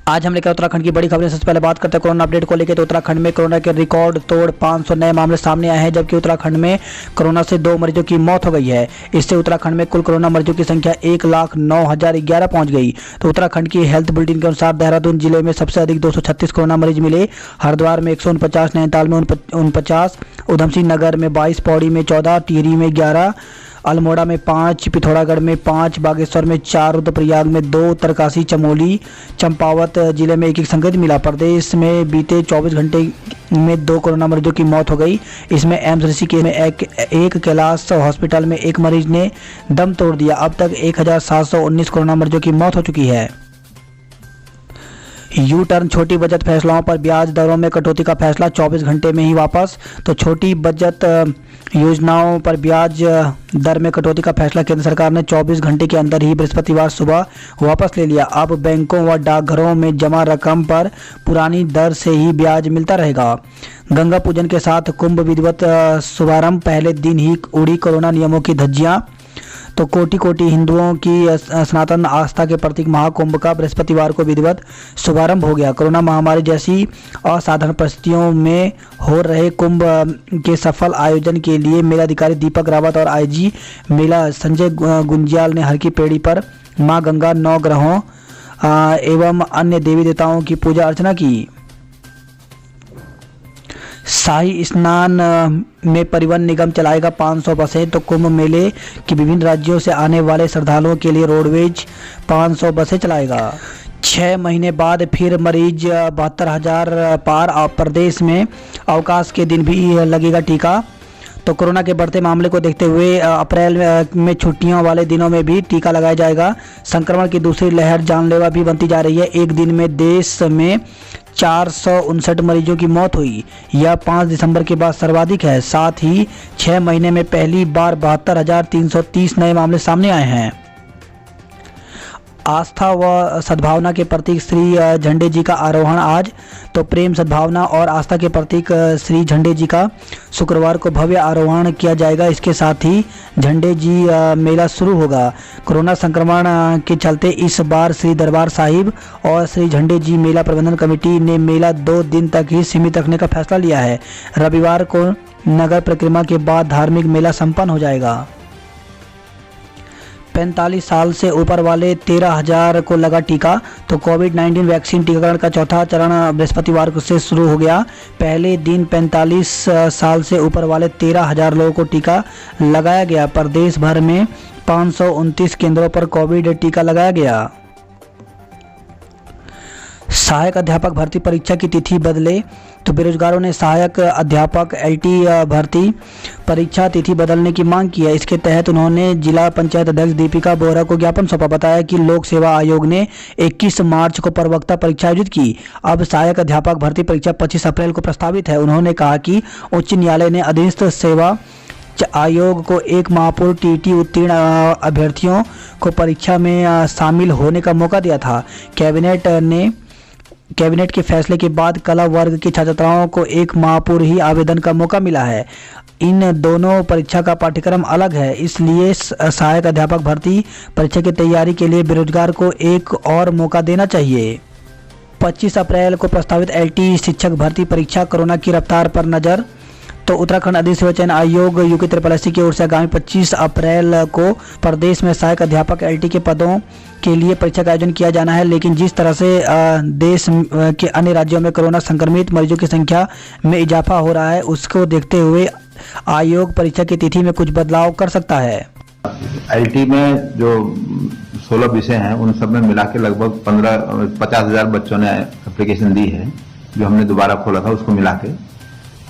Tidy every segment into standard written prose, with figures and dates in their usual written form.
आज हम लेकर उत्तराखंड की बड़ी खबरें। सबसे पहले बात करते हैं कोरोना अपडेट को लेकर। तो उत्तराखंड में कोरोना के रिकॉर्ड तोड़ 500 नए मामले सामने आए हैं, जबकि उत्तराखंड में कोरोना से 2 मरीजों की मौत हो गई है। इससे उत्तराखंड में कुल कोरोना मरीजों की संख्या 1,09,011 पहुंच गई। तो उत्तराखंड की हेल्थ बुलेटिन के अनुसार देहरादून जिले में सबसे अधिक 236 कोरोना मरीज मिले। हरिद्वार में 149, नैनीताल में 49, उधमसिंह नगर में 22, पौड़ी में 14, टिहरी में 11, अल्मोड़ा में 5, पिथौरागढ़ में 5, बागेश्वर में 4, रुद्रप्रयाग में 2, उत्तरकाशी, चमोली, चंपावत जिले में एक संक्रमित मिला। प्रदेश में बीते 24 घंटे में 2 कोरोना मरीजों की मौत हो गई। इसमें एम्स ऋषिकेश में एक कैलाश हॉस्पिटल में एक मरीज ने दम तोड़ दिया। अब तक 1,719 कोरोना मरीजों की मौत हो चुकी है। यू टर्न छोटी बचत फैसलाओं पर ब्याज दरों में कटौती का फैसला 24 घंटे में ही वापस। तो छोटी बचत योजनाओं पर ब्याज दर में कटौती का फैसला केंद्र सरकार ने 24 घंटे के अंदर ही बृहस्पतिवार सुबह वापस ले लिया। अब बैंकों व डाकघरों में जमा रकम पर पुरानी दर से ही ब्याज मिलता रहेगा। गंगा पूजन के साथ कुंभ विधिवत शुभारंभ, पहले दिन ही उड़ी कोरोना नियमों की धज्जियां। तो कोटि कोटि हिंदुओं की सनातन आस्था के प्रतीक महाकुंभ का बृहस्पतिवार को विधिवत शुभारंभ हो गया। कोरोना महामारी जैसी असाधारण परिस्थितियों में हो रहे कुंभ के सफल आयोजन के लिए मेलाधिकारी दीपक रावत और आईजी मेला संजय गुंजियाल ने हर की पेड़ी पर मां गंगा, 9 ग्रहों एवं अन्य देवी देवताओं की पूजा अर्चना की। शाही स्नान में परिवहन निगम चलाएगा 500 बसें। तो कुंभ मेले की विभिन्न राज्यों से आने वाले श्रद्धालुओं के लिए रोडवेज 500 बसें चलाएगा। 6 महीने बाद फिर मरीज 72,000 पार। प्रदेश में अवकाश के दिन भी लगेगा टीका। तो कोरोना के बढ़ते मामले को देखते हुए अप्रैल में छुट्टियों वाले दिनों में भी टीका लगाया जाएगा। संक्रमण की दूसरी लहर जानलेवा भी बनती जा रही है। एक दिन में देश में 459 मरीजों की मौत हुई। यह 5 दिसंबर के बाद सर्वाधिक है। साथ ही 6 महीने में पहली बार 72,330 नए मामले सामने आए हैं। आस्था व सद्भावना के प्रतीक श्री झंडे जी का आरोहण आज। तो प्रेम, सद्भावना और आस्था के प्रतीक श्री झंडे जी का शुक्रवार को भव्य आरोहण किया जाएगा। इसके साथ ही झंडे जी मेला शुरू होगा। कोरोना संक्रमण के चलते इस बार श्री दरबार साहिब और श्री झंडे जी मेला प्रबंधन कमेटी ने मेला 2 दिन तक ही सीमित रखने का फैसला लिया है। रविवार को नगर परिक्रमा के बाद धार्मिक मेला संपन्न हो जाएगा। 45 साल से ऊपर वाले 13,000 को लगा टीका। तो कोविड-19 वैक्सीन टीकाकरण का चौथा चरण बृहस्पतिवार को से शुरू हो गया। पहले दिन 45 साल से ऊपर वाले 13,000 लोगों को टीका लगाया गया। प्रदेश भर में 529 केंद्रों पर कोविड टीका लगाया गया। सहायक अध्यापक भर्ती परीक्षा की तिथि बदले। तो बेरोजगारों ने सहायक अध्यापक एलटी भर्ती परीक्षा तिथि बदलने की मांग की है। इसके तहत उन्होंने जिला पंचायत अध्यक्ष दीपिका बोहरा को ज्ञापन सौंपा। बताया कि लोक सेवा आयोग ने 21 मार्च को प्रवक्ता परीक्षा आयोजित की। अब सहायक अध्यापक भर्ती परीक्षा 25 अप्रैल को प्रस्तावित है। उन्होंने कहा कि उच्च न्यायालय ने अधीनस्थ सेवा आयोग को 1 माह पूर्व टीटी उत्तीर्ण अभ्यर्थियों को परीक्षा में शामिल होने का मौका दिया था। कैबिनेट के फैसले के बाद कला वर्ग की छात्राओं को 1 माह पूर्व ही आवेदन का मौका मिला है। इन दोनों परीक्षा का पाठ्यक्रम अलग है, इसलिए सहायक अध्यापक भर्ती परीक्षा की तैयारी के लिए बेरोजगार को एक और मौका देना चाहिए। 25 अप्रैल को प्रस्तावित एलटी शिक्षक भर्ती परीक्षा, कोरोना की रफ्तार पर नजर। तो उत्तराखंड अधिक सेवा चयन आयोग UKSSC की ओर से आगामी 25 अप्रैल को प्रदेश में सहायक अध्यापक एलटी के पदों के लिए परीक्षा का आयोजन किया जाना है। लेकिन जिस तरह से देश के अन्य राज्यों में कोरोना संक्रमित मरीजों की संख्या में इजाफा हो रहा है, उसको देखते हुए आयोग परीक्षा की तिथि में कुछ बदलाव कर सकता है। एलटी में जो 16 विषय हैं उन सब में मिला के लगभग 50,000 बच्चों ने एप्लीकेशन दी है, जो हमने दोबारा खोला था उसको मिला के।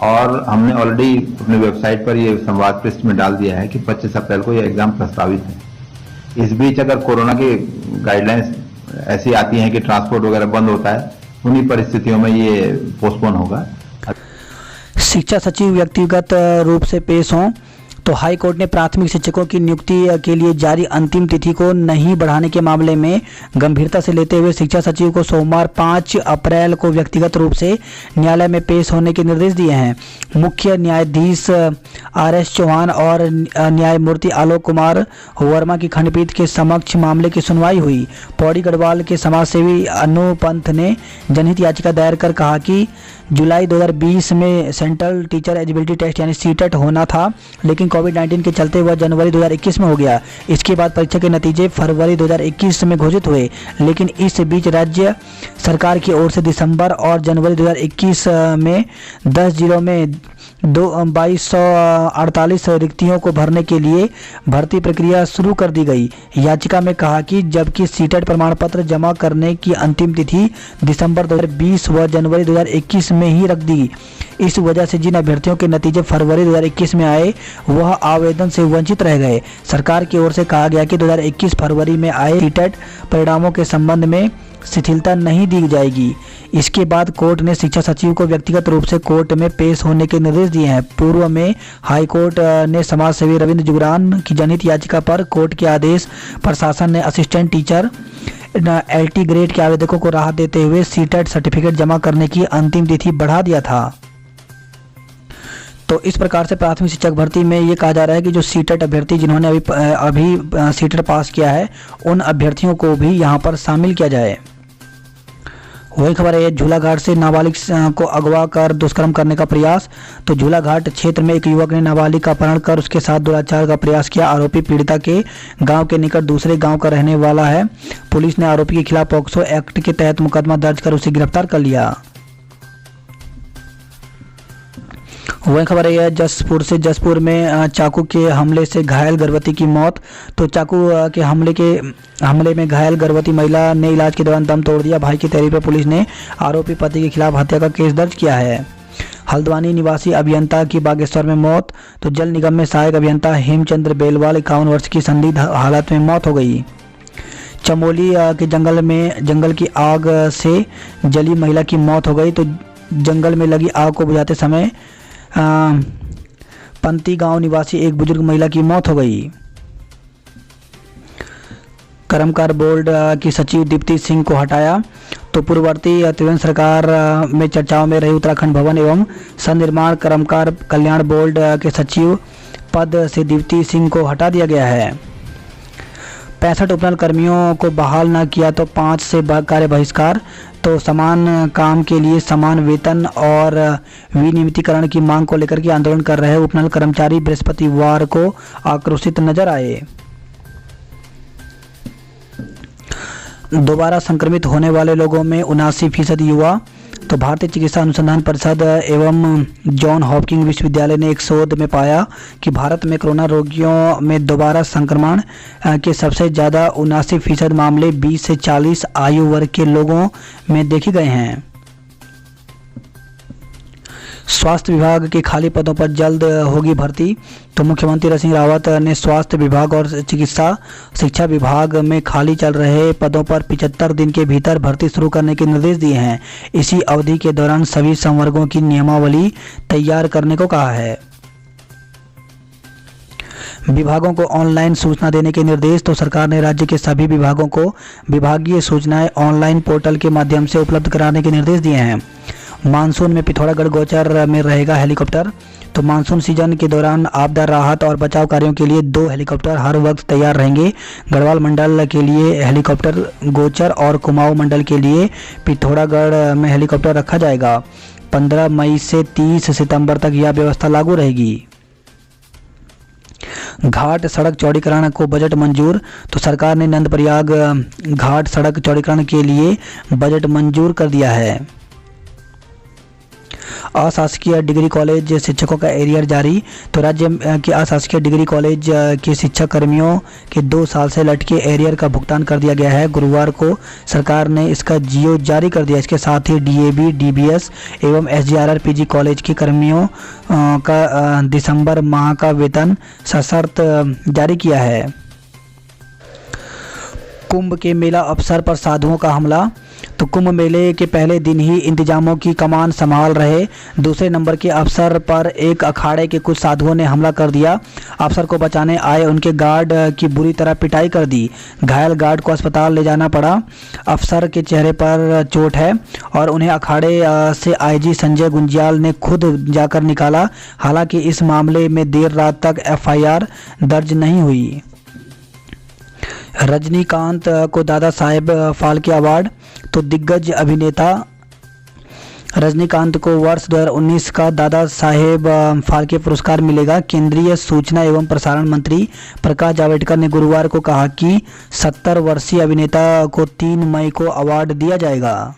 और हमने ऑलरेडी अपने वेबसाइट पर ये संवाद पृष्ठ में डाल दिया है कि 25 अप्रैल को ये एग्जाम प्रस्तावित है। इस बीच अगर कोरोना की गाइडलाइंस ऐसी आती हैं कि ट्रांसपोर्ट वगैरह बंद होता है, उन्हीं परिस्थितियों में ये पोस्टपोन होगा। शिक्षा सचिव व्यक्तिगत रूप से पेश हों। तो हाई कोर्ट ने प्राथमिक शिक्षकों की नियुक्ति के लिए जारी अंतिम तिथि को नहीं बढ़ाने के मामले में गंभीरता से लेते हुए शिक्षा सचिव को सोमवार 5 अप्रैल को व्यक्तिगत रूप से न्यायालय में पेश होने के निर्देश दिए हैं। मुख्य न्यायाधीश RS चौहान और न्यायमूर्ति आलोक कुमार वर्मा की खंडपीठ के समक्ष मामले की सुनवाई हुई। पौड़ी गढ़वाल के समाजसेवी अनु पंथ ने जनहित याचिका दायर कर कहा कि जुलाई 2020 में सेंट्रल टीचर एलिजिबिलिटी टेस्ट यानी सीटेट होना था, लेकिन कोविड-19 के चलते वह जनवरी 2021 में हो गया। इसके बाद परीक्षा के नतीजे फरवरी 2021 में घोषित हुए, लेकिन इस बीच राज्य सरकार की ओर से दिसंबर और जनवरी 2021 में 10 जिलों में 2248 रिक्तियों को भरने के लिए भर्ती प्रक्रिया शुरू कर दी गई। याचिका में कहा कि जबकि सीटेट प्रमाण पत्र जमा करने की अंतिम तिथि दिसंबर 2020 व जनवरी 2021 में ही रख दी, इस वजह से जिन अभ्यर्थियों के नतीजे फरवरी 2021 में आए वह आवेदन से वंचित रह गए। सरकार की ओर से कहा गया कि 2021 फरवरी में आए सीटेट परिणामों के संबंध में शिथिलता नहीं दी जाएगी। इसके बाद कोर्ट ने शिक्षा सचिव को व्यक्तिगत रूप से कोर्ट में पेश होने के निर्देश दिए हैं। पूर्व में हाई कोर्ट ने समाजसेवी रविंद्र जुगरान की जनहित याचिका पर कोर्ट के आदेश पर शासन ने असिस्टेंट टीचर LT ग्रेड के आवेदकों को राहत देते हुए सीटेट सर्टिफिकेट जमा करने की अंतिम तिथि बढ़ा दिया था। तो इस प्रकार से प्राथमिक शिक्षक भर्ती में ये कहा जा रहा है कि जो सीटेट अभ्यर्थी जिन्होंने अभी सीटेट पास किया है उन अभ्यर्थियों को भी यहाँ पर शामिल किया जाए। वही खबर है झूलाघाट से नाबालिग को अगवा कर दुष्कर्म करने का प्रयास। तो झूलाघाट क्षेत्र में एक युवक ने नाबालिग का अपहरण कर उसके साथ दुराचार का प्रयास किया। आरोपी पीड़िता के गांव के निकट दूसरे गांव का रहने वाला है। पुलिस ने आरोपी के खिलाफ पॉक्सो एक्ट के तहत मुकदमा दर्ज कर उसे गिरफ्तार कर लिया। वही खबर है जसपुर में चाकू के हमले से घायल गर्भवती की मौत। तो चाकू के हमले में घायल गर्भवती महिला ने इलाज के दौरान दम तोड़ दिया। भाई की तहरीर पर पुलिस ने आरोपी पति के खिलाफ हत्या का केस दर्ज किया है। हल्द्वानी निवासी अभियंता की बागेश्वर में मौत। तो जल निगम में सहायक अभियंता हेमचंद्र बेलवाल 51 वर्ष की संदिग्ध हालत में मौत हो गई। चमोली के जंगल की आग से जली महिला की मौत हो गई। तो जंगल में लगी आग को बुझाते समय पंती गांव निवासी एक बुजुर्ग महिला की मौत हो गई। कर्मकार बोर्ड की सचिव दीप्ति सिंह को हटाया। तो पूर्ववर्ती त्रिवेंद्र सरकार में चर्चाओं में रही उत्तराखंड भवन एवं संनिर्माण कर्मकार कल्याण बोर्ड के सचिव पद से दीप्ति सिंह को हटा दिया गया है। 65 उपनल कर्मियों को बहाल न किया तो 5 से कार्य बहिष्कार। तो समान काम के लिए समान वेतन और विनियमितीकरण की मांग को लेकर के आंदोलन कर रहे उपनल कर्मचारी बृहस्पतिवार को आक्रोशित नजर आए। दोबारा संक्रमित होने वाले लोगों में 79% युवा। तो भारतीय चिकित्सा अनुसंधान परिषद एवं जॉन हॉपकिंस विश्वविद्यालय ने एक शोध में पाया कि भारत में कोरोना रोगियों में दोबारा संक्रमण के सबसे ज़्यादा 79% मामले 20 से 40 आयु वर्ग के लोगों में देखे गए हैं। स्वास्थ्य विभाग के खाली पदों पर जल्द होगी भर्ती। तो मुख्यमंत्री त्रिवेंद्र सिंह रावत ने स्वास्थ्य विभाग और चिकित्सा शिक्षा विभाग में खाली चल रहे पदों पर 75 दिन के भीतर भर्ती शुरू करने के निर्देश दिए हैं। इसी अवधि के दौरान सभी संवर्गों की नियमावली तैयार करने को कहा है। विभागों को ऑनलाइन सूचना देने के निर्देश। तो सरकार ने राज्य के सभी विभागों को विभागीय सूचनाएं ऑनलाइन पोर्टल के माध्यम से उपलब्ध कराने के निर्देश दिए हैं। मानसून में पिथौरागढ़ गोचर में रहेगा हेलीकॉप्टर। तो मानसून सीजन के दौरान आपदा राहत और बचाव कार्यों के लिए 2 हेलीकॉप्टर हर वक्त तैयार रहेंगे। गढ़वाल मंडल के लिए हेलीकॉप्टर गोचर और कुमाऊं मंडल के लिए पिथौरागढ़ में हेलीकॉप्टर रखा जाएगा। 15 मई से 30 सितंबर तक यह व्यवस्था लागू रहेगी। घाट सड़क चौड़ीकरण को बजट मंजूर। तो सरकार ने नंदप्रयाग घाट सड़क चौड़ीकरण के लिए बजट मंजूर कर दिया है। अशासकीय डिग्री कॉलेज शिक्षकों का एरियर जारी। तो राज्य के अशासकीय डिग्री कॉलेज के शिक्षक कर्मियों के 2 साल से लटके एरियर का भुगतान कर दिया गया है। गुरुवार को सरकार ने इसका जियो जारी कर दिया। इसके साथ ही DAB, DBS एवं SGRR PG कॉलेज के कर्मियों का दिसंबर माह का वेतन सशर्त जारी किया है। कुंभ के मेला अवसर पर साधुओं का हमला। तो कुंभ मेले के पहले दिन ही इंतजामों की कमान संभाल रहे दूसरे नंबर के अफसर पर एक अखाड़े के कुछ साधुओं ने हमला कर दिया। अफसर को बचाने आए उनके गार्ड की बुरी तरह पिटाई कर दी। घायल गार्ड को अस्पताल ले जाना पड़ा। अफसर के चेहरे पर चोट है और उन्हें अखाड़े से आईजी संजय गुंजियाल ने खुद जाकर निकाला। हालांकि इस मामले में देर रात तक एफआईआर दर्ज नहीं हुई। रजनीकांत को दादा साहेब फाल्के अवार्ड। तो दिग्गज अभिनेता रजनीकांत को वर्ष 2019 का दादा साहेब फाल्के पुरस्कार मिलेगा। केंद्रीय सूचना एवं प्रसारण मंत्री प्रकाश जावड़ेकर ने गुरुवार को कहा कि 70 वर्षीय अभिनेता को 3 मई को अवार्ड दिया जाएगा।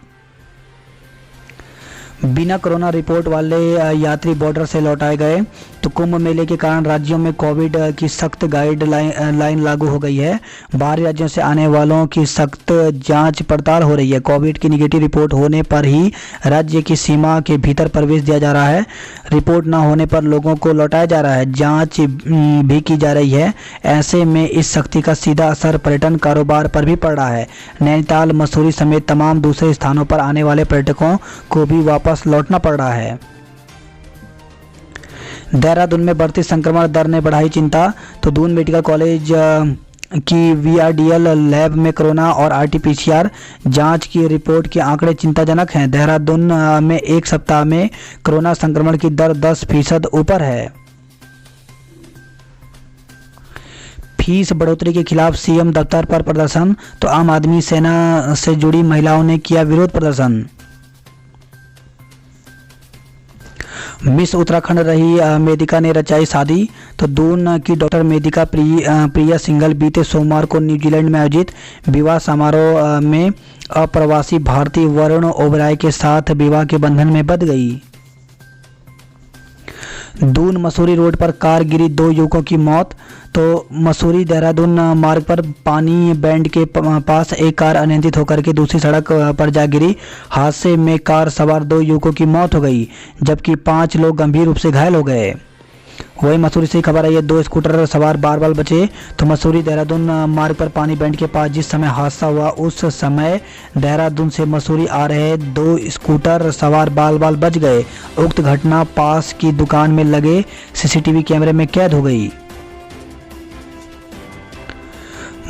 बिना कोरोना रिपोर्ट वाले यात्री बॉर्डर से लौटाए गए। तो कुंभ मेले के कारण राज्यों में कोविड की सख्त गाइडलाइन लागू हो गई है। बाहरी राज्यों से आने वालों की सख्त जांच पड़ताल हो रही है। कोविड की निगेटिव रिपोर्ट होने पर ही राज्य की सीमा के भीतर प्रवेश दिया जा रहा है। रिपोर्ट न होने पर लोगों को लौटाया जा रहा है। जांच भी की जा रही है। ऐसे में इस सख्ती का सीधा असर पर्यटन कारोबार पर भी पड़ रहा है। नैनीताल, मसूरी समेत तमाम दूसरे स्थानों पर आने वाले पर्यटकों को भी वापस लौटना पड़ रहा है। देहरादून में बढ़ती संक्रमण दर ने बढ़ाई चिंता। तो दून मेडिकल कॉलेज की वीआरडीएल लैब में कोरोना और आरटीपीसीआर जांच की रिपोर्ट के आंकड़े चिंताजनक हैं। देहरादून में एक सप्ताह में कोरोना संक्रमण की दर 10% ऊपर है। फीस बढ़ोतरी के खिलाफ सीएम दफ्तर पर प्रदर्शन। तो आम आदमी सेना से जुड़ी महिलाओं ने किया विरोध प्रदर्शन। मिस उत्तराखंड रही मेदिका ने रचाई शादी। तो दून की डॉक्टर मेदिका प्रिया सिंघल बीते सोमवार को न्यूजीलैंड में आयोजित विवाह समारोह में अप्रवासी भारतीय वरुण ओबराय के साथ विवाह के बंधन में बंध गई। दून मसूरी रोड पर कार गिरी, 2 युवकों की मौत। तो मसूरी देहरादून मार्ग पर पानी बैंड के पास एक कार अनियंत्रित होकर के दूसरी सड़क पर जा गिरी। हादसे में कार सवार 2 युवकों की मौत हो गई जबकि 5 लोग गंभीर रूप से घायल हो गए। वही मसूरी से खबर आई है, 2 स्कूटर सवार बार बचे। तो मसूरी देहरादून मार्ग पर पानी बैंड के पास जिस समय हादसा हुआ उस समय देहरादून से मसूरी आ रहे 2 स्कूटर सवार बाल बच गए। उक्त घटना पास की दुकान में लगे सीसीटीवी कैमरे में कैद हो गई।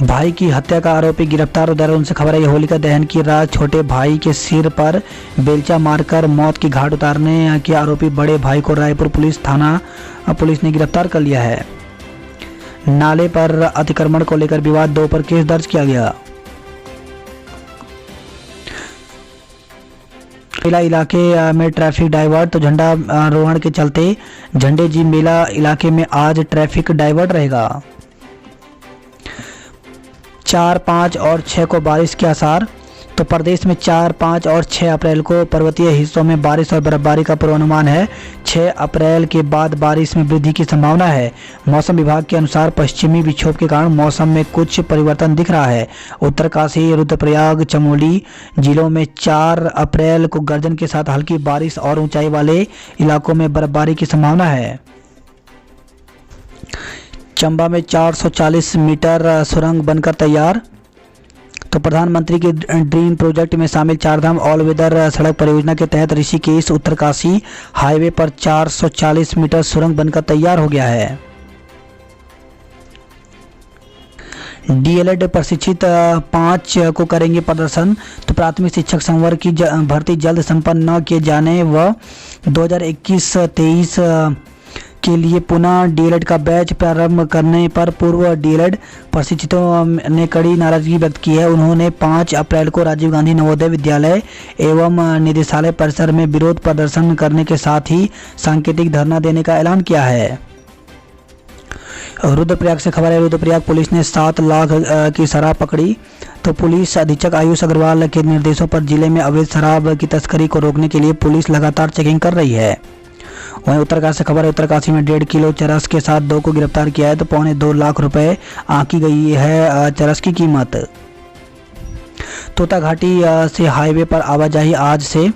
भाई की हत्या का आरोपी गिरफ्तार। देहरादून से खबर है, होलिका दहन की रात छोटे भाई के सिर पर बेलचा मारकर मौत की घाट उतारने के आरोपी बड़े भाई को रायपुर पुलिस ने गिरफ्तार कर लिया है। नाले पर अतिक्रमण को लेकर विवाद 2 पर केस दर्ज किया गया। मेला इलाके में ट्रैफिक डाइवर्ट। तो झंडा आरोहण के चलते झंडे जी मेला इलाके में आज ट्रैफिक डाइवर्ट रहेगा। 4, 5 और 6 को बारिश के आसार। तो प्रदेश में 4, 5 और 6 अप्रैल को पर्वतीय हिस्सों में बारिश और बर्फबारी का पूर्वानुमान है। 6 अप्रैल के बाद बारिश में वृद्धि की संभावना है। मौसम विभाग के अनुसार पश्चिमी विक्षोभ के कारण मौसम में कुछ परिवर्तन दिख रहा है। उत्तरकाशी, रुद्रप्रयाग, चमोली जिलों में 4 अप्रैल को गर्जन के साथ हल्की बारिश और ऊंचाई वाले इलाकों में बर्फबारी की संभावना है। चंबा में 440 मीटर सुरंग बनकर तैयार। तो प्रधानमंत्री के ड्रीम प्रोजेक्ट में शामिल चारधाम ऑल वेदर सड़क परियोजना के तहत ऋषिकेश उत्तरकाशी हाईवे पर 440 मीटर सुरंग बनकर तैयार हो गया है। डीएलएड प्रशिक्षित 5 को करेंगे प्रदर्शन। तो प्राथमिक शिक्षक संवर्ग की भर्ती जल्द संपन्न न किए जाने व 2021-23 के लिए पुनः डीएलएड का बैच प्रारंभ करने पर पूर्व डीएलएड प्रशिक्षितों ने कड़ी नाराजगी व्यक्त की है। उन्होंने 5 अप्रैल को राजीव गांधी नवोदय विद्यालय एवं निदेशालय परिसर में विरोध प्रदर्शन करने के साथ ही सांकेतिक धरना देने का ऐलान किया है। रुद्रप्रयाग से खबर है, रुद्रप्रयाग पुलिस ने 7 लाख की शराब पकड़ी। तो पुलिस अधीक्षक आयुष अग्रवाल के निर्देशों पर जिले में अवैध शराब की तस्करी को रोकने के लिए पुलिस लगातार चेकिंग कर रही है। वहीं उत्तरकाशी से खबर है, उत्तरकाशी में 1.5 किलो चरस के साथ 2 को गिरफ्तार किया है। तो 2.25 लाख रुपए आंकी गई है चरस की कीमत। तोता घाटी से हाईवे पर आवाजाही आज से।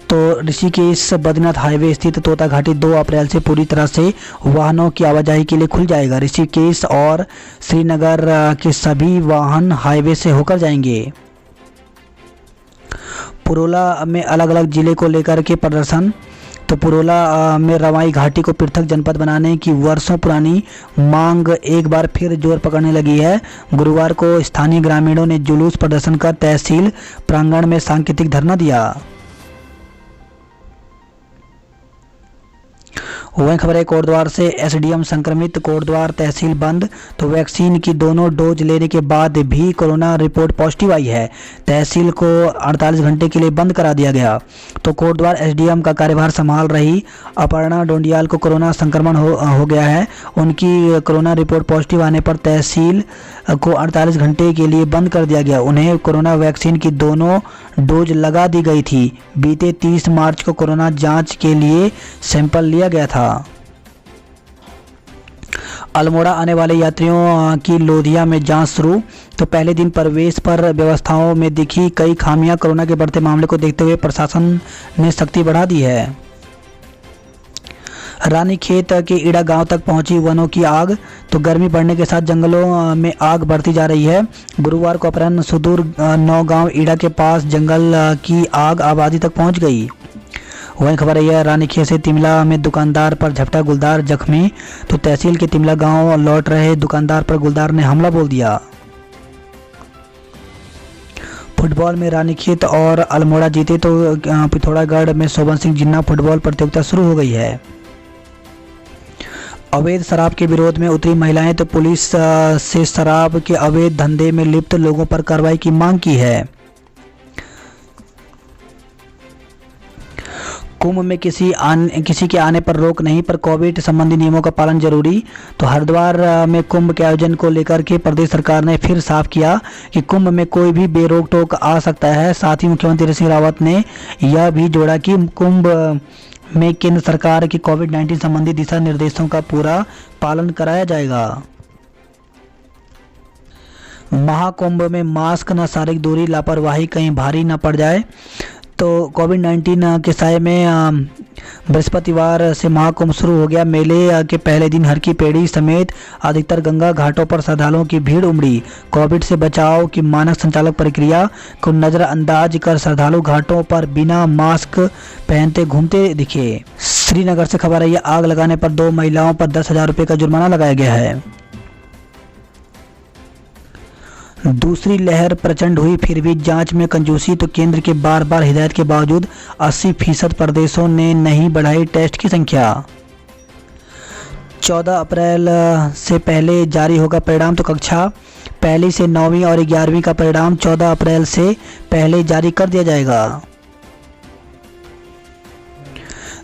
तो ऋषिकेश बद्रीनाथ हाईवे स्थित तोता घाटी 2 अप्रैल से पूरी तरह से वाहनों की आवाजाही के लिए खुल जाएगा। ऋषिकेश और श्रीनगर के सभी वाहन हाईवे से होकर जाएंगे। पुरोला में अलग अलग जिले को लेकर के प्रदर्शन। तो पुरोला में रवाई घाटी को पृथक जनपद बनाने की वर्षों पुरानी मांग एक बार फिर जोर पकड़ने लगी है। गुरुवार को स्थानीय ग्रामीणों ने जुलूस प्रदर्शन कर तहसील प्रांगण में सांकेतिक धरना दिया। वहीं खबर है कोटद्वार से, एसडीएम संक्रमित, कोटद्वार तहसील बंद। तो वैक्सीन की दोनों डोज लेने के बाद भी कोरोना रिपोर्ट पॉजिटिव आई है। तहसील को 48 घंटे के लिए बंद करा दिया गया। तो कोटद्वार एसडीएम का कार्यभार संभाल रही अपर्णा डोंडियाल को कोरोना संक्रमण हो गया है। उनकी कोरोना रिपोर्ट पॉजिटिव आने पर तहसील को 48 घंटे के लिए बंद कर दिया गया। उन्हें कोरोना वैक्सीन की दोनों डोज लगा दी गई थी। बीते 30 मार्च को कोरोना जांच के लिए सैंपल लिया गया था। अल्मोड़ा आने वाले यात्रियों की लोधिया में जांच शुरू। तो पहले दिन प्रवेश पर व्यवस्थाओं में दिखी कई खामियां। कोरोना के बढ़ते मामले को देखते हुए प्रशासन ने सख्ती बढ़ा दी है। रानीखेत के ईड़ा गांव तक पहुंची वनों की आग। तो गर्मी बढ़ने के साथ जंगलों में आग बढ़ती जा रही है। गुरुवार को अपराह्न सुदूर नौगांव ईड़ा के पास जंगल की आग आबादी तक पहुंच गई। वहीं खबर है रानीखेत से तिमला में दुकानदार पर झपटा, गुलदार जख्मी। तो तहसील के तिमला गांव लौट रहे दुकानदार पर गुलदार ने हमला बोल दिया। फुटबॉल में रानीखेत और अल्मोड़ा जीते। तो पिथौरागढ़ में शोभन सिंह जिन्ना फुटबॉल प्रतियोगिता शुरू हो गई है। अवैध शराब के विरोध में उतरी महिलाएं। तो पुलिस से शराब के अवैध धंधे में लिप्त लोगों पर कार्रवाई की मांग की है। कुंभ में किसी के आने पर रोक नहीं, पर कोविड संबंधी नियमों का पालन जरूरी। तो हरिद्वार में कुंभ के आयोजन को लेकर के प्रदेश सरकार ने फिर साफ किया कि कुंभ में कोई भी बेरोक टोक आ सकता है। साथ ही मुख्यमंत्री त्रिवेंद्र सिंह रावत ने यह भी जोड़ा कि कुंभ में केंद्र सरकार की कोविड-19 संबंधी दिशा निर्देशों का पूरा पालन कराया जाएगा। महाकुंभ में मास्क न, शारीरिक दूरी, लापरवाही कहीं भारी न पड़ जाए। तो कोविड-19 के साये में बृहस्पतिवार से महाकुंभ शुरू हो गया। मेले के पहले दिन हर की पेड़ी समेत अधिकतर गंगा घाटों पर श्रद्धालुओं की भीड़ उमड़ी। कोविड से बचाव की मानक संचालक प्रक्रिया को नजरअंदाज कर श्रद्धालु घाटों पर बिना मास्क पहनते घूमते दिखे। श्रीनगर से खबर है, आग लगाने पर 2 महिलाओं पर 10,000 रुपये का जुर्माना लगाया गया है। दूसरी लहर प्रचंड हुई फिर भी जांच में कंजूसी। तो केंद्र के बार बार हिदायत के बावजूद 80% प्रदेशों ने नहीं बढ़ाई टेस्ट की संख्या। 14 अप्रैल से पहले जारी होगा परिणाम। तो कक्षा पहली से 9वीं और 11वीं का परिणाम 14 अप्रैल से पहले जारी कर दिया जाएगा।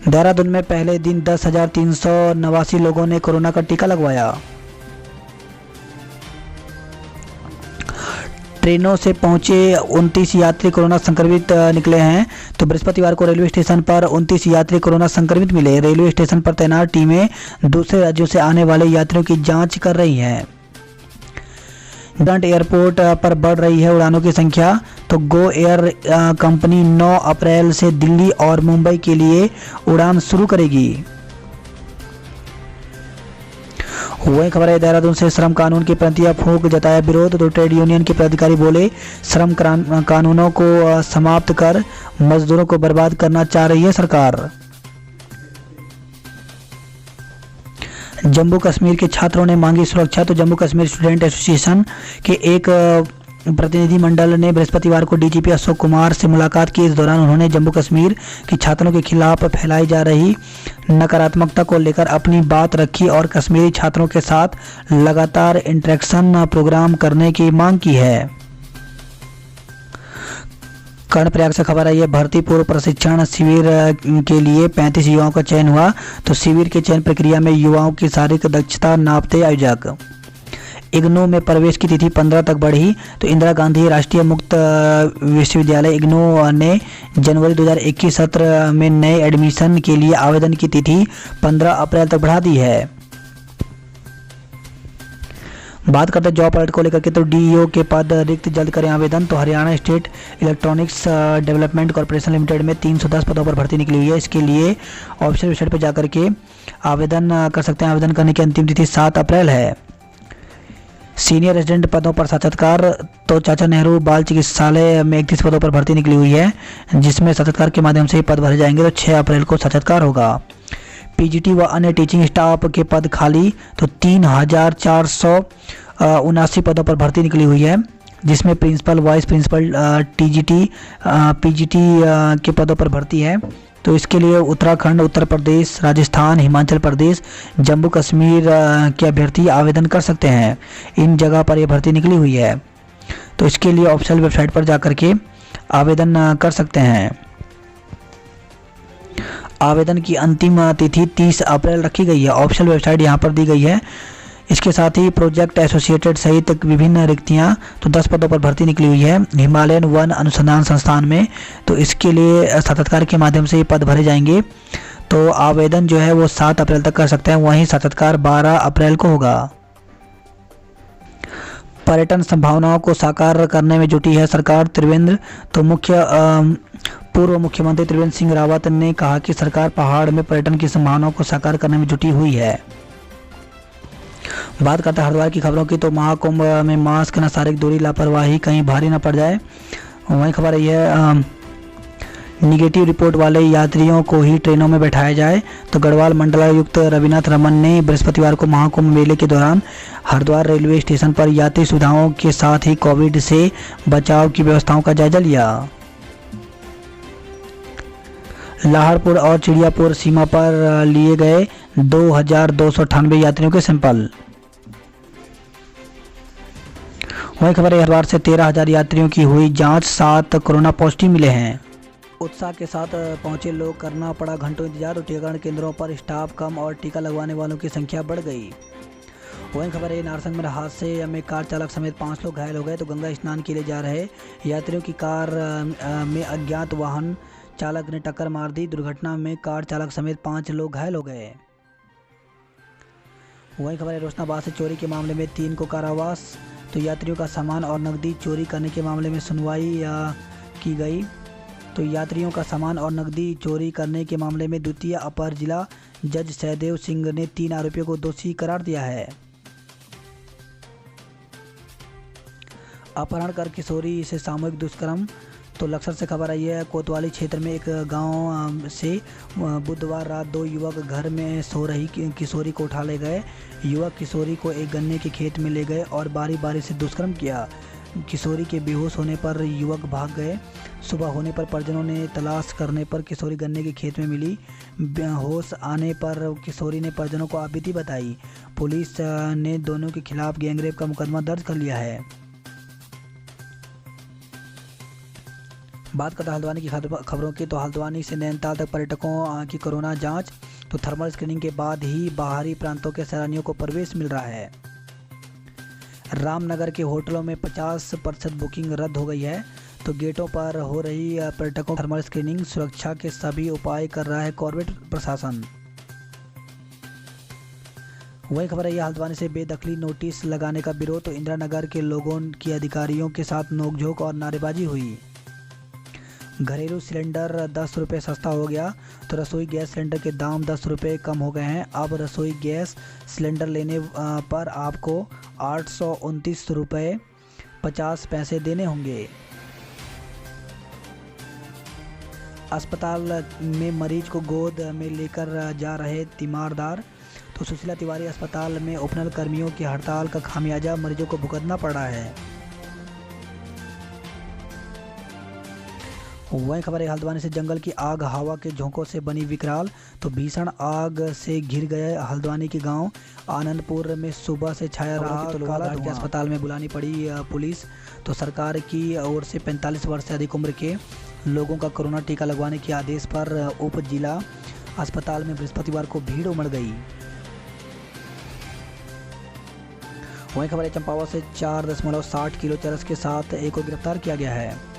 देहरादून में पहले दिन 10,389 लोगों ने कोरोना का टीका लगवाया। ट्रेनों से पहुंचे 29 यात्री कोरोना संक्रमित निकले हैं। तो बृहस्पतिवार को रेलवे स्टेशन पर 29 यात्री कोरोना संक्रमित मिले। रेलवे स्टेशन पर तैनात टीमें दूसरे राज्यों से आने वाले यात्रियों की जांच कर रही हैं। एयरपोर्ट पर बढ़ रही है उड़ानों की संख्या। तो गो एयर कंपनी 9 अप्रैल से दिल्ली और मुंबई के लिए उड़ान शुरू करेगी। वही खबर है देहरादून से, श्रम कानून के प्रति फूंक जताया विरोध। तो ट्रेड यूनियन के पदाधिकारी बोले, श्रम कानूनों को समाप्त कर मजदूरों को बर्बाद करना चाह रही है सरकार। जम्मू कश्मीर के छात्रों ने मांगी सुरक्षा। तो जम्मू कश्मीर स्टूडेंट एसोसिएशन के एक प्रतिनिधिमंडल ने बृहस्पतिवार को डीजीपी अशोक कुमार से मुलाकात की। इस दौरान उन्होंने जम्मू कश्मीर के छात्रों के खिलाफ फैलाई जा रही नकारात्मकता को लेकर अपनी बात रखी और कश्मीरी छात्रों के साथ लगातार इंटरेक्शन प्रोग्राम करने की मांग की है। कर्णप्रयाग से खबर आई है, भर्ती पूर्व प्रशिक्षण शिविर के लिए 35 युवाओं का चयन हुआ। तो शिविर के चयन प्रक्रिया में युवाओं की शारीरिक दक्षता नापते आयोजक। इग्नू में प्रवेश की तिथि 15 तक बढ़ी। तो इंदिरा गांधी राष्ट्रीय मुक्त विश्वविद्यालय इग्नू ने जनवरी 2021 सत्र में नए एडमिशन के लिए आवेदन की तिथि 15 अप्रैल तक बढ़ा दी है। बात करते हैं जॉब अलर्ट को लेकर के। तो डीईओ के पद रिक्त, जल्द करें आवेदन। तो Haryana state electronics development corporation limited में 310 पदों पर भर्ती निकली हुई है। इसके लिए ऑफिशियल वेबसाइट पर जाकर के आवेदन कर सकते हैं। आवेदन करने की अंतिम तिथि 7 अप्रैल है। सीनियर रेजिडेंट पदों पर साक्षात्कार। तो चाचा नेहरू बाल चिकित्सालय में 31 पदों पर भर्ती निकली हुई है, जिसमें साक्षात्कार के माध्यम से ही पद भरे जाएंगे। तो 6 अप्रैल को साक्षात्कार होगा। पीजीटी व अन्य टीचिंग स्टाफ के पद खाली, तो 3479 पदों पर भर्ती निकली हुई है, जिसमें principal, vice principal, TGT, PGT के पदों पर भर्ती है। तो इसके लिए उत्तराखंड, उत्तर प्रदेश, राजस्थान, हिमाचल प्रदेश, जम्मू कश्मीर के अभ्यर्थी आवेदन कर सकते हैं। इन जगह पर यह भर्ती निकली हुई है, तो इसके लिए ऑफिशियल वेबसाइट पर जाकर के आवेदन कर सकते हैं। आवेदन की अंतिम तिथि 30 अप्रैल रखी गई है। ऑफिशियल वेबसाइट यहाँ पर दी गई है। इसके साथ ही प्रोजेक्ट एसोसिएटेड सहित विभिन्न रिक्तियाँ, तो 10 पदों पर भर्ती निकली हुई है हिमालयन वन अनुसंधान संस्थान में। तो इसके लिए साक्षात्कार के माध्यम से ये पद भरे जाएंगे। तो आवेदन जो है वो 7 अप्रैल तक कर सकते हैं, वहीं साक्षात्कार 12 अप्रैल को होगा। पर्यटन संभावनाओं को साकार करने में जुटी है सरकार, त्रिवेंद्र। तो पूर्व मुख्यमंत्री त्रिवेंद्र सिंह रावत ने कहा कि सरकार पहाड़ में पर्यटन की संभावनाओं को साकार करने में जुटी हुई है। बात करते हैं हरिद्वार की खबरों की। तो महाकुंभ में मास्क न, शारीरिक दूरी, लापरवाही कहीं भारी न पड़ जाए। वही खबर यही है, निगेटिव रिपोर्ट वाले यात्रियों को ही ट्रेनों में बैठाया जाए। तो गढ़वाल मंडलायुक्त रविनाथ रमन ने बृहस्पतिवार को महाकुंभ मेले के दौरान हरिद्वार रेलवे स्टेशन पर यात्री सुविधाओं के साथ ही कोविड से बचाव की व्यवस्थाओं का जायजा लिया। लाहौरपुर और चिड़ियापुर सीमा पर लिए गए 2298 यात्रियों के सैंपल। वही खबर है, हरिद्वार से 13,000 यात्रियों की हुई जांच, 7 कोरोना पॉजिटिव मिले हैं। उत्साह के साथ पहुंचे लोग, करना पड़ा घंटों इंतजार। टीकाकरण केंद्रों पर स्टाफ कम और टीका लगवाने वालों की संख्या बढ़ गई। वही खबर है, नारसंग में हादसे में कार चालक समेत 5 लोग घायल हो गए। तो गंगा स्नान के लिए जा रहे यात्रियों की कार में अज्ञात वाहन चालक ने टक्कर मार दी। दुर्घटना में कार चालक समेत 5 लोग घायल हो गए। वही खबर है, रोशनाबाद से चोरी के मामले में 3 को कारावास। तो यात्रियों का सामान और नकदी चोरी करने के मामले में सुनवाई की गई। तो यात्रियों का सामान और नकदी चोरी करने के मामले में द्वितीय अपर जिला जज सहदेव सिंह ने 3 आरोपियों को दोषी करार दिया है। अपहरण कर किशोरी से सामूहिक दुष्कर्म। तो लक्सर से खबर आई है, कोतवाली क्षेत्र में एक गांव से बुधवार रात 2 युवक घर में सो रही किशोरी को उठा ले गए। युवक किशोरी को एक गन्ने के खेत में ले गए और बारी बारी से दुष्कर्म किया। किशोरी के बेहोश होने पर युवक भाग गए। सुबह होने पर परिजनों ने तलाश करने पर किशोरी गन्ने के खेत में मिली। होश आने पर किशोरी ने परिजनों को आपबीती बताई। पुलिस ने दोनों के खिलाफ गैंगरेप का मुकदमा दर्ज कर लिया है। बात करते हैं हल्द्वानी की खबरों की। तो हल्द्वानी से नैनीताल तक पर्यटकों की कोरोना जांच। तो थर्मल स्क्रीनिंग के बाद ही बाहरी प्रांतों के सैलानियों को प्रवेश मिल रहा है। रामनगर के होटलों में 50% बुकिंग रद्द हो गई है। तो गेटों पर हो रही पर्यटकों थर्मल स्क्रीनिंग, सुरक्षा के सभी उपाय कर रहा है कॉर्बेट प्रशासन। वही खबर है, हल्द्वानी से बेदखली नोटिस लगाने का विरोध। तो इंदिरा नगर के लोगों की अधिकारियों के साथ नोकझोंक और नारेबाजी हुई। घरेलू सिलेंडर 10 रुपये सस्ता हो गया। तो रसोई गैस सिलेंडर के दाम 10 रुपये कम हो गए हैं। अब रसोई गैस सिलेंडर लेने पर आपको 829 रुपये 50 पैसे देने होंगे। अस्पताल में मरीज को गोद में लेकर जा रहे तीमारदार। तो सुशीला तिवारी अस्पताल में उपनल कर्मियों की हड़ताल का खामियाजा मरीजों को भुगतना पड़ रहा है। वही खबर है, हल्द्वानी से जंगल की आग हवा के झोंकों से बनी विकराल। तो भीषण आग से घिर गए हल्द्वानी के गांव। आनंदपुर में सुबह से छाया रहा काला धुआं। अस्पताल में बुलानी पड़ी पुलिस। तो सरकार की ओर से 45 वर्ष से अधिक उम्र के लोगों का कोरोना टीका लगवाने के आदेश पर उप जिला अस्पताल में बृहस्पतिवार को भीड़ उमड़ गई। वही खबर है, चंपावत से 4.60 किलो चरस के साथ एक को गिरफ्तार किया गया है।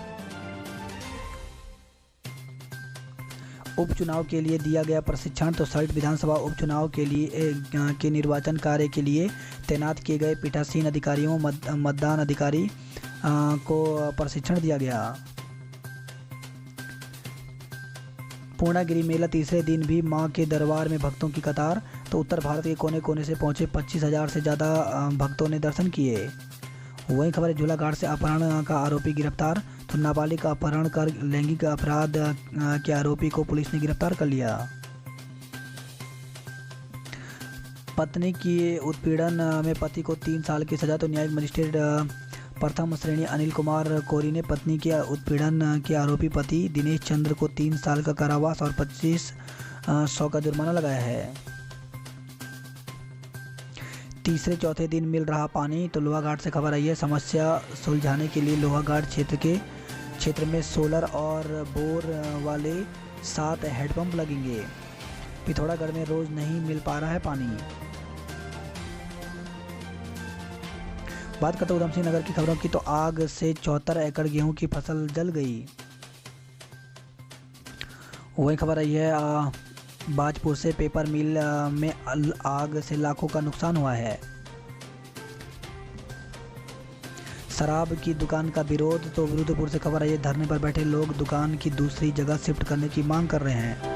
उपचुनाव के लिए दिया गया प्रशिक्षण। तो सल्ट विधानसभा उपचुनाव के लिए के निर्वाचन कार्य के लिए तैनात किए गए पीठासीन अधिकारियों मतदान अधिकारी को प्रशिक्षण दिया गया। पूर्णागिरि मेला तीसरे दिन भी मां के दरबार में भक्तों की कतार। तो उत्तर भारत के कोने कोने से पहुंचे 25,000 से ज़्यादा भक्तों ने दर्शन किए। वहीं खबर है झूला घाट से अपहरण का आरोपी गिरफ्तार। तो नाबालिग का अपहरण कर लैंगिक अपराध के आरोपी को पुलिस ने गिरफ्तार कर लिया। पत्नी की उत्पीड़न में पति को 3 साल की सजा। तो न्यायिक मजिस्ट्रेट प्रथम श्रेणी अनिल कुमार कोरी ने पत्नी के उत्पीड़न के आरोपी पति दिनेश चंद्र को 3 साल का कारावास और 2500 का जुर्माना लगाया है। तीसरे चौथे दिन मिल रहा पानी। तो लोहाघाट से खबर आई है, समस्या सुलझाने के लिए लोहाघाट क्षेत्र में सोलर और बोर वाले 7 हैंडपंप लगेंगे। पिथौरागढ़ में रोज नहीं मिल पा रहा है पानी। बात करते हैं उधमसिंह नगर की खबरों की। तो आग से 74 एकड़ गेहूं की फसल जल गई। वही खबर आई है, बाजपुर से पेपर मिल में आग से लाखों का नुकसान हुआ है। शराब की दुकान का विरोध। तो विरुद्धपुर से खबर आई है, धरने पर बैठे लोग दुकान की दूसरी जगह शिफ्ट करने की मांग कर रहे हैं।